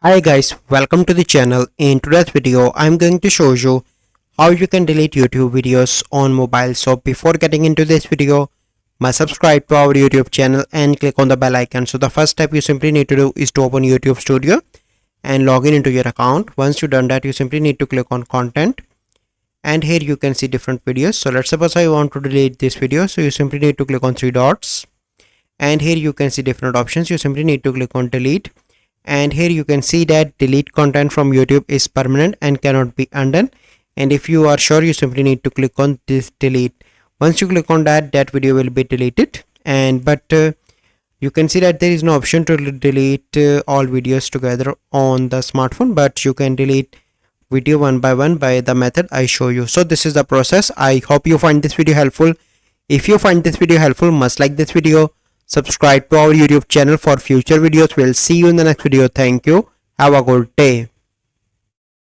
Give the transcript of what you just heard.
Hi guys, welcome to the channel. In today's video, I'm going to show you how you can delete YouTube videos on mobile. So before getting into this video, must subscribe to our YouTube channel and click on the bell icon. So the first step you simply need to do is to open YouTube Studio and log in into your account. Once you've done that, you simply need to click on content and here you can see different videos. So let's suppose I want to delete this video. So you simply need to click on three dots and here you can see different options. You simply need to click on delete. And here you can see that delete content from YouTube is permanent and cannot be undone. And if you are sure, you simply need to click on this delete. Once you click on that video will be deleted. And you can see that there is no option to delete all videos together on the smartphone, but you can delete video one by one by the method I show you. So this is the process. I hope you find this video helpful. If you find this video helpful, must like this video. Subscribe to our YouTube channel for future videos. We'll see you in the next video. Thank you. Have a good day.